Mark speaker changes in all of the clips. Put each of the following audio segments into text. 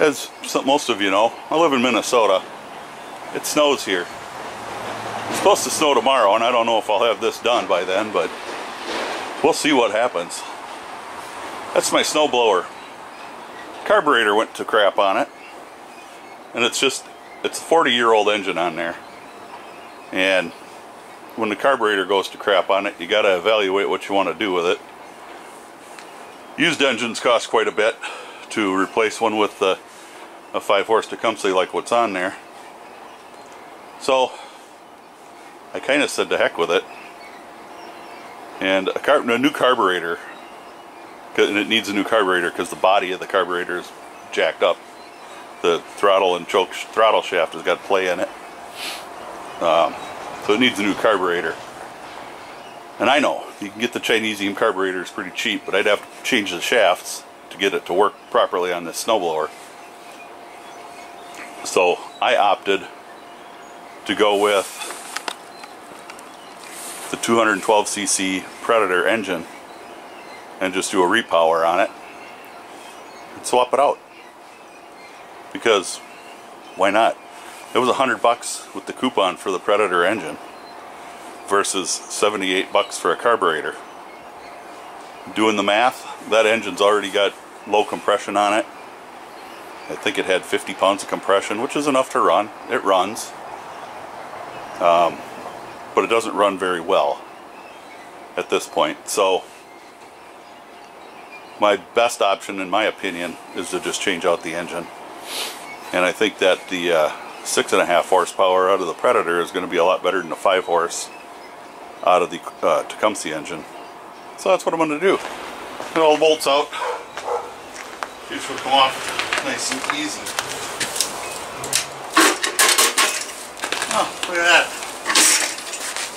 Speaker 1: As most of you know, I live in Minnesota. It snows here. It's supposed to snow tomorrow, and I don't know if I'll have this done by then, but we'll see what happens. That's my snowblower. Carburetor went to crap on it, and it's a 40-year-old engine on there. And when the carburetor goes to crap on it, you got to evaluate what you want to do with it. Used engines cost quite a bit to replace one with a 5-horse Tecumseh like what's on there. So I kind of said to heck with it. And a new carburetor, and it needs a new carburetor because the body of the carburetor is jacked up. The throttle and throttle shaft has got play in it. So it needs a new carburetor. And I know, you can get the Chinesium carburetors pretty cheap, but I'd have to change the shafts to get it to work properly on this snowblower. So I opted to go with the 212cc Predator engine and just do a repower on it and swap it out. Because why not? It was $100 with the coupon for the Predator engine versus $78 for a carburetor. Doing the math, that engine's already got low compression on it. I think it had 50 pounds of compression, which is enough to run. It runs. But it doesn't run very well at this point. So my best option, in my opinion, is to just change out the engine. And I think that the 6.5 horsepower out of the Predator is going to be a lot better than the 5 horse out of the Tecumseh engine. So that's what I'm going to do. Get all the bolts out. These will come off nice and easy. Oh, look at that.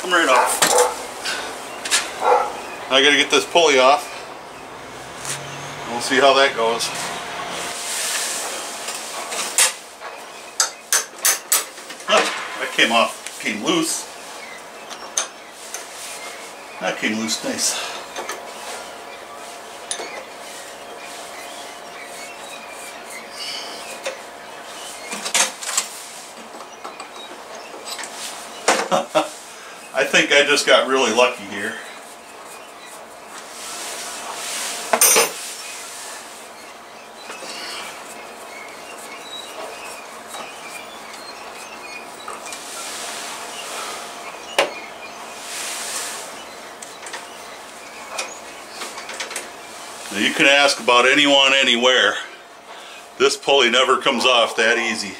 Speaker 1: Come right off. I got to get this pulley off. We'll see how that goes. That came off, came loose. That came loose nice. I think I just got really lucky here. Now you can ask about anyone, anywhere. This pulley never comes off that easy.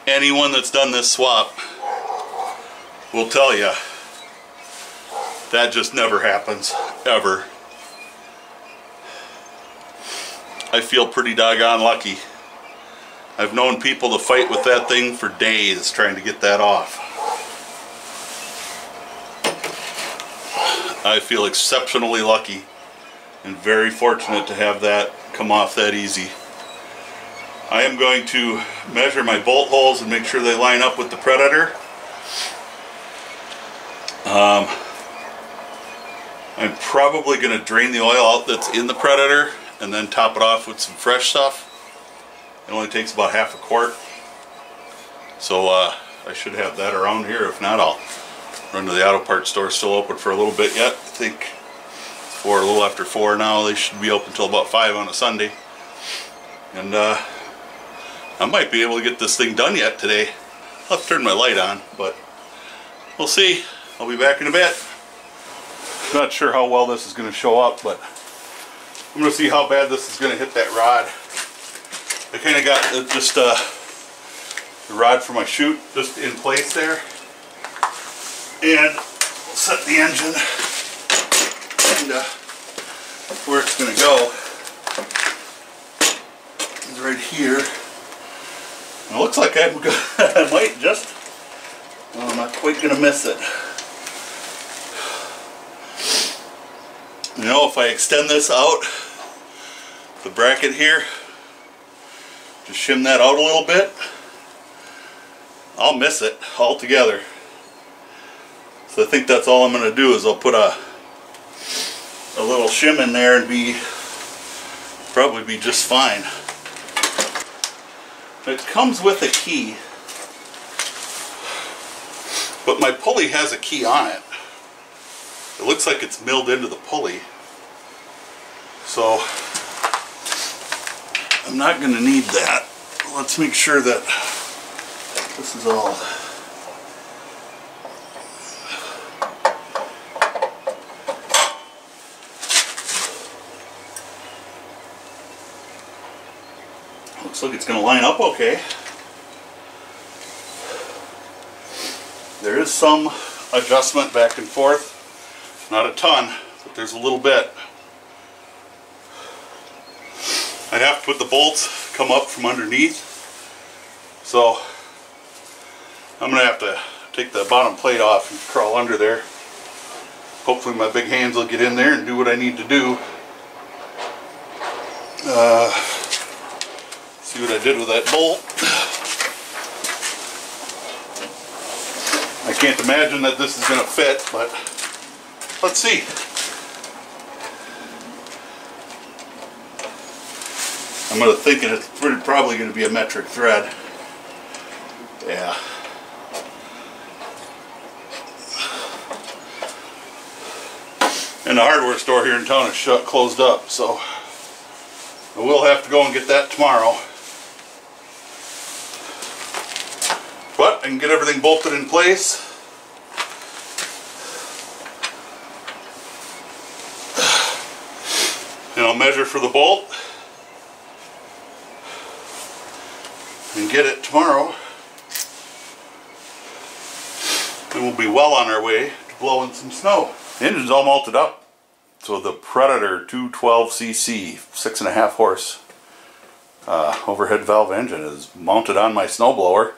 Speaker 1: Anyone that's done this swap will tell you that just never happens, ever. I feel pretty doggone lucky. I've known people to fight with that thing for days trying to get that off. I feel exceptionally lucky and very fortunate to have that come off that easy. I am going to measure my bolt holes and make sure they line up with the Predator. I'm probably going to drain the oil out that's in the Predator and then top it off with some fresh stuff. It only takes about half a quart. So I should have that around here. If not, I'll run to the auto parts store. Still open for a little bit yet. I think it's a little after 4 now. They should be open until about 5 on a Sunday. And I might be able to get this thing done yet today. I'll have to turn my light on, but we'll see. I'll be back in a bit. Not sure how well this is going to show up, but I'm going to see how bad this is going to hit that rod. I kind of got just the rod for my chute just in place there. And we'll set the engine and where it's going to go is right here. It looks like I might just, well, I'm not quite going to miss it. You know, if I extend this out, the bracket here, just shim that out a little bit, I'll miss it altogether. So I think that's all I'm going to do is I'll put a little shim in there and probably be just fine. It comes with a key, but my pulley has a key on it. It looks like it's milled into the pulley, so I'm not going to need that. Let's make sure that this is all. Looks like it's going to line up okay. There is some adjustment back and forth. Not a ton, but there's a little bit. I have to put the bolts come up from underneath. So I'm going to have to take the bottom plate off and crawl under there. Hopefully my big hands will get in there and do what I need to do. See what I did with that bolt. I can't imagine that this is going to fit, but let's see. I'm thinking it's probably going to be a metric thread. Yeah. And the hardware store here in town is closed up, so I will have to go and get that tomorrow. But I can get everything bolted in place. And I'll measure for the bolt and get it tomorrow. And we'll be well on our way to blowing some snow. The engine's all malted up. So the Predator 212cc 6.5 horse overhead valve engine is mounted on my snowblower.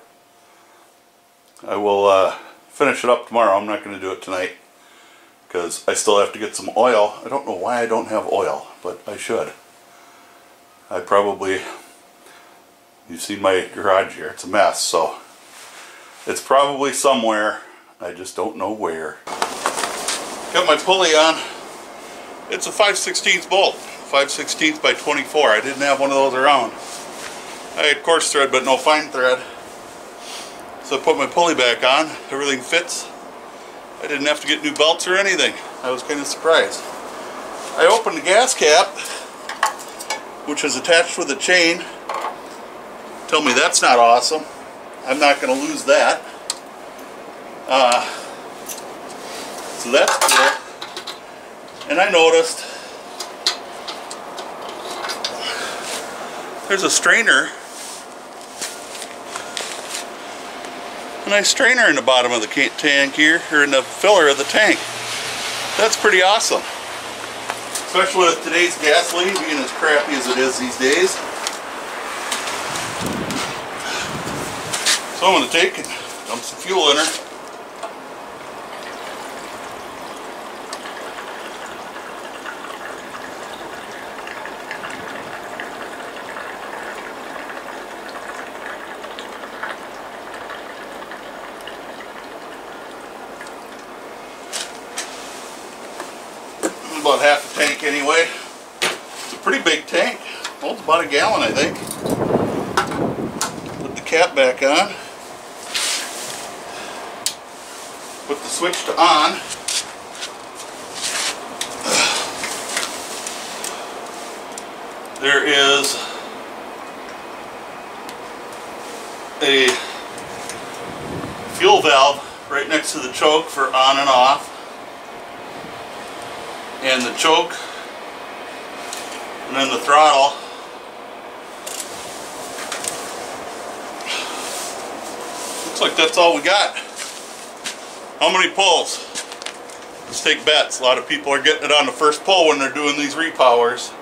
Speaker 1: I will finish it up tomorrow. I'm not going to do it tonight because I still have to get some oil. I don't know why I don't have oil, but I should. I probably, you've seen my garage here, it's a mess, so it's probably somewhere. I just don't know where. Got my pulley on. It's a 5/16 bolt, 5/16 by 24. I didn't have one of those around. I had coarse thread but no fine thread. So I put my pulley back on, everything fits. I didn't have to get new belts or anything. I was kind of surprised. I opened the gas cap, which is attached with a chain. Tell me that's not awesome. I'm not going to lose that. So that's cool. And I noticed there's a strainer. A nice strainer in the bottom of the tank here, or in the filler of the tank. That's pretty awesome. Especially with today's gasoline being as crappy as it is these days. So I'm going to take and dump some fuel in her. About half a tank anyway. It's a pretty big tank. Holds about a gallon, I think. Put the cap back on. Put the switch to on. There is a fuel valve right next to the choke for on and off. And the choke, and then the throttle. Looks like that's all we got. How many pulls? Let's take bets. A lot of people are getting it on the first pull when they're doing these repowers.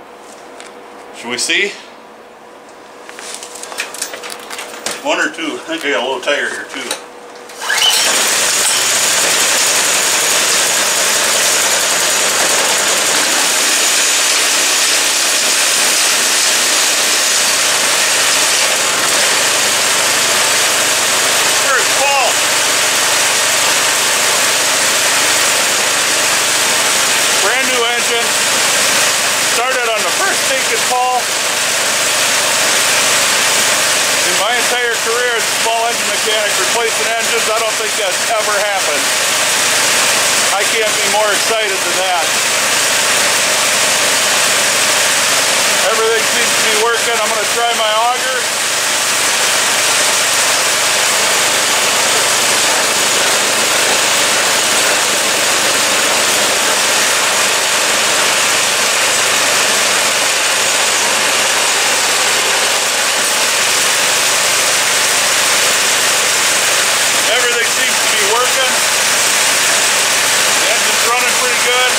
Speaker 1: Should we see? One or two. I think I got a low tire here too. Started on the first take and pull. In My entire career as a small engine mechanic replacing engines, I don't think that's ever happened. I can't be more excited than that. Everything seems to be working. I'm going to try my auger. Everything seems to be working. The engine's running pretty good.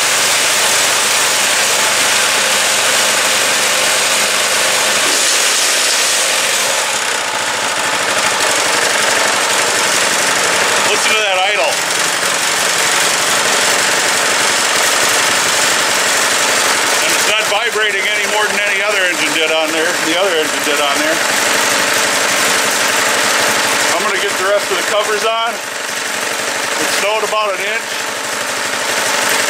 Speaker 1: Listen to that idle. And it's not vibrating any more than any other engine did on there. The other engine did on there. I'm going to get the rest of the covers on. It snowed about an inch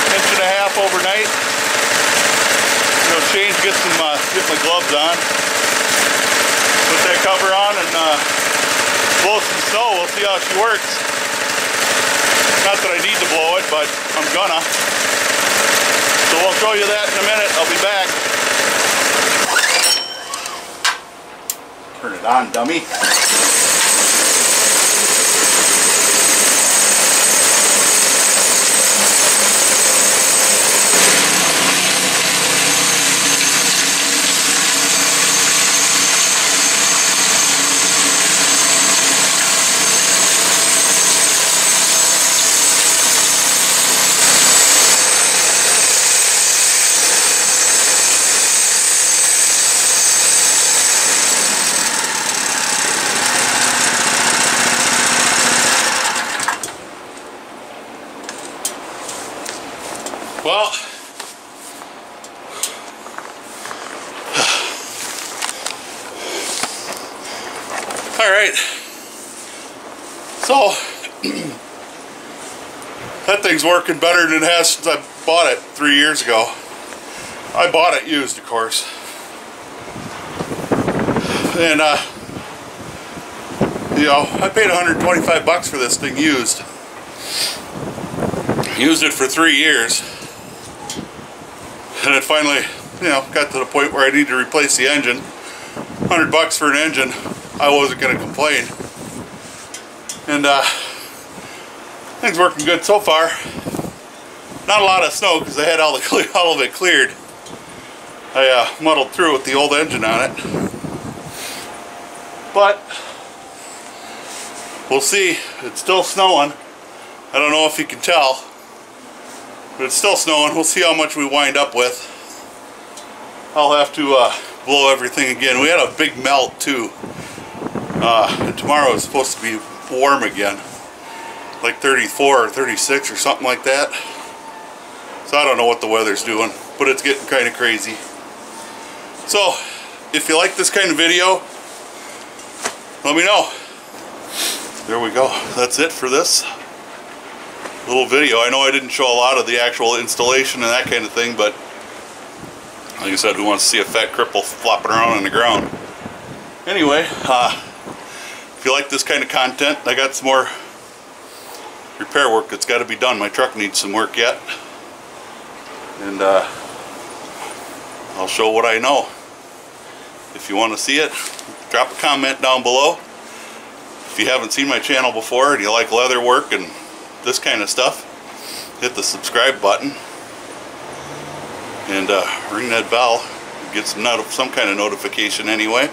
Speaker 1: and a half overnight. Change, get my gloves on. Put that cover on and blow some snow. We'll see how she works. Not that I need to blow it, but I'm gonna. So we'll show you that in a minute. I'll be back. Turn it on, dummy. Well, all right, so that thing's working better than it has since I bought it 3 years ago. I bought it used, of course, and you know, I paid 125 bucks for this thing used. Used it for 3 years. And it finally, you know, got to the point where I need to replace the engine. 100 bucks for an engine, I wasn't going to complain. And things working good so far. Not a lot of snow because I had all of it cleared. I muddled through with the old engine on it. But we'll see. It's still snowing. I don't know if you can tell. But it's still snowing. We'll see how much we wind up with. I'll have to blow everything again. We had a big melt too. And tomorrow is supposed to be warm again. Like 34 or 36 or something like that. So I don't know what the weather's doing. But it's getting kind of crazy. So, if you like this kind of video, let me know. There we go. That's it for this little video. I know I didn't show a lot of the actual installation and that kind of thing, but like I said, who wants to see a fat cripple flopping around on the ground? Anyway, if you like this kind of content, I got some more repair work that's got to be done. My truck needs some work yet, and I'll show what I know. If you want to see it, drop a comment down below. If you haven't seen my channel before and you like leather work and this kind of stuff, hit the subscribe button and ring that bell to get some kind of notification anyway.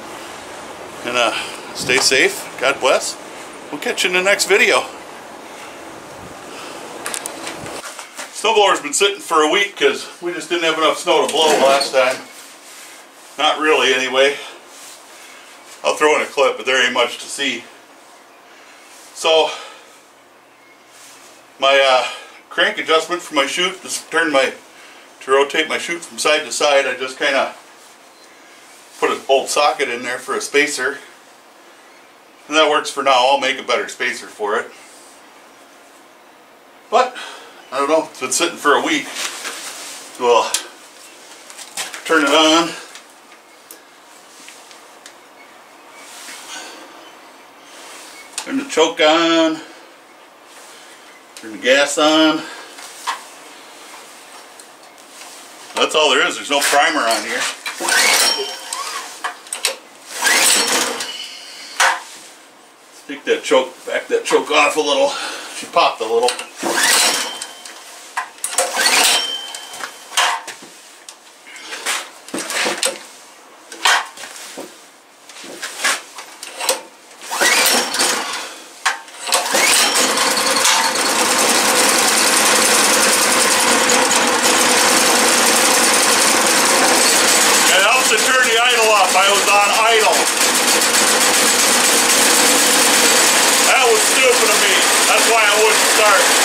Speaker 1: And stay safe. God bless. We'll catch you in the next video. Snowblower's been sitting for a week because we just didn't have enough snow to blow last time. Not really anyway. I'll throw in a clip, but there ain't much to see. So my crank adjustment for my chute to rotate my chute from side to side, I just kind of put an old socket in there for a spacer, and that works for now. I'll make a better spacer for it, but I don't know, it's been sitting for a week. We'll turn it on. choke on. Turn the gas on. That's all there is. There's no primer on here. Let's take that choke, back that choke off a little. She popped a little.
Speaker 2: Turn the idle off. I was on idle. That was stupid of me. That's why I wouldn't start.